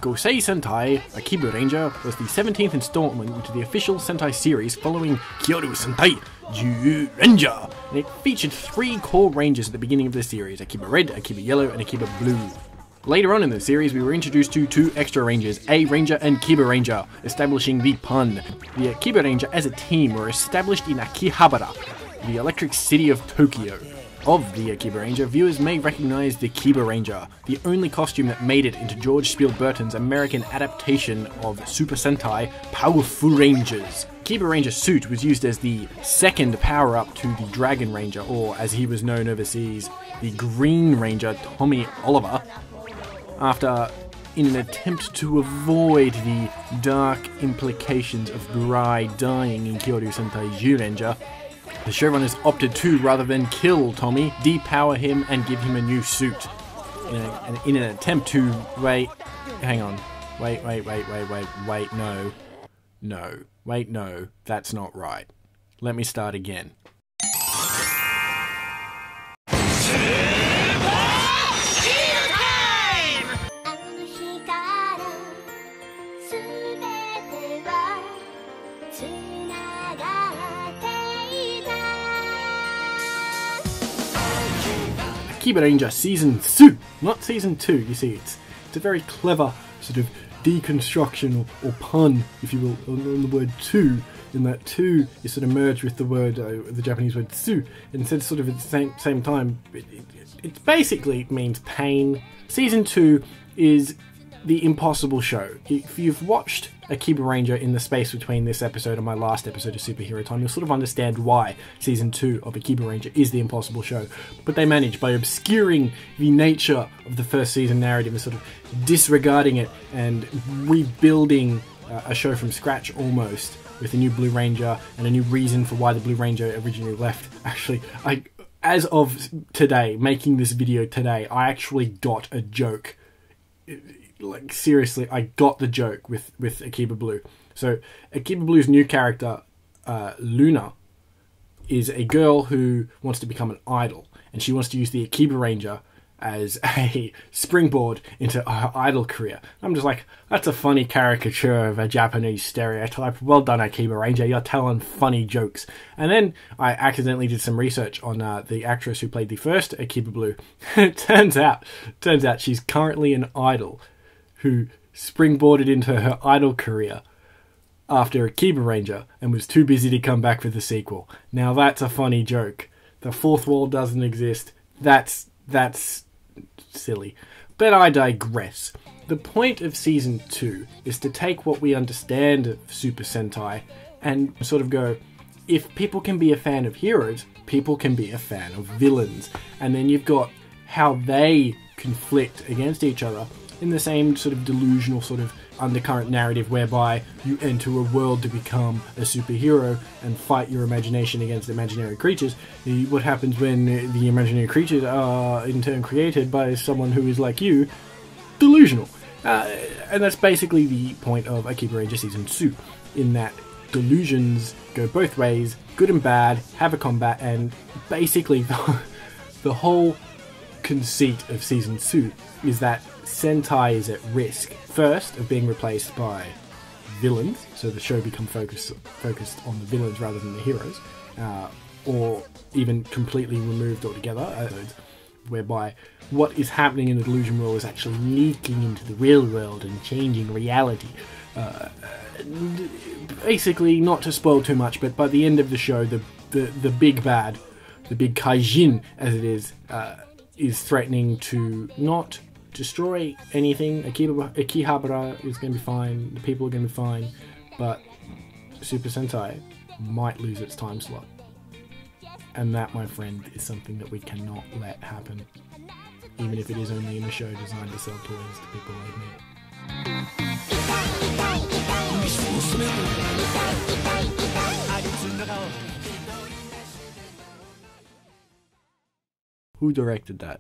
Gosei Sentai AkibaRanger was the 17th installment into the official Sentai series following Hikounin Sentai AkibaRanger, and it featured 3 core rangers at the beginning of the series: Akiba Red, Akiba Yellow, and Akiba Blue. Later on in the series, we were introduced to 2 extra rangers, A Ranger and AkibaRanger, establishing the pun. The AkibaRanger as a team were established in Akihabara, the electric city of Tokyo. Of the AkibaRanger, viewers may recognize the AkibaRanger, the only costume that made it into George Spielberg's American adaptation of Super Sentai Powerful Rangers. AkibaRanger's suit was used as the second power-up to the Dragon Ranger, or as he was known overseas, the Green Ranger Tommy Oliver, after, in an attempt to avoid the dark implications of Burai dying in Hikounin Sentai AkibaRanger, the showrunners opted to, rather than kill Tommy, depower him and give him a new suit. In an attempt to, wait, no, that's not right. Let me start again. AkibaRanger Season 2, not Season 2, you see, it's a very clever sort of deconstruction or pun, if you will, on the word 2, in that 2 is sort of merged with the word, the Japanese word su, and instead sort of at the same time, it basically means pain. Season 2 is the impossible show. If you've watched AkibaRanger in the space between this episode and my last episode of Superhero Time, you'll sort of understand why Season 2 of AkibaRanger is the impossible show. But they managed, by obscuring the nature of the first season narrative and sort of disregarding it and rebuilding a show from scratch almost, with a new Blue Ranger and a new reason for why the Blue Ranger originally left. Actually, as of today, making this video today, I actually got a joke. Like, seriously, I got the joke with Akiba Blue. So, Akiba Blue's new character, Luna, is a girl who wants to become an idol, and she wants to use the AkibaRanger as a springboard into her idol career. I'm just like, that's a funny caricature of a Japanese stereotype. Well done, AkibaRanger, you're telling funny jokes. And then I accidentally did some research on the actress who played the first Akiba Blue. It turns out she's currently an idol who springboarded into her idol career after AkibaRanger and was too busy to come back for the sequel. Now that's a funny joke. The fourth wall doesn't exist. That's silly. But I digress. The point of Season 2 is to take what we understand of Super Sentai and sort of go, if people can be a fan of heroes, people can be a fan of villains. And then you've got how they conflict against each other in the same sort of delusional sort of undercurrent narrative whereby you enter a world to become a superhero and fight your imagination against imaginary creatures. What happens when the imaginary creatures are in turn created by someone who is like you? Delusional. And that's basically the point of AkibaRanger Season 2, in that delusions go both ways, good and bad, have a combat, and basically the whole conceit of Season 2 is that Sentai is at risk, first, of being replaced by villains, so the show becomes focused on the villains rather than the heroes, or even completely removed altogether, whereby what is happening in the delusion world is actually leaking into the real world and changing reality. Basically, not to spoil too much, but by the end of the show, the big bad, the big kaijin, as it is threatening to not destroy anything. Akihabara is going to be fine, the people are going to be fine, but Super Sentai might lose its time slot. And that, my friend, is something that we cannot let happen, even if it is only in a show designed to sell toys to people like me. Who directed that?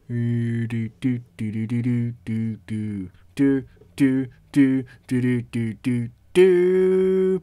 Do do do do do do do do do do do do do do do do.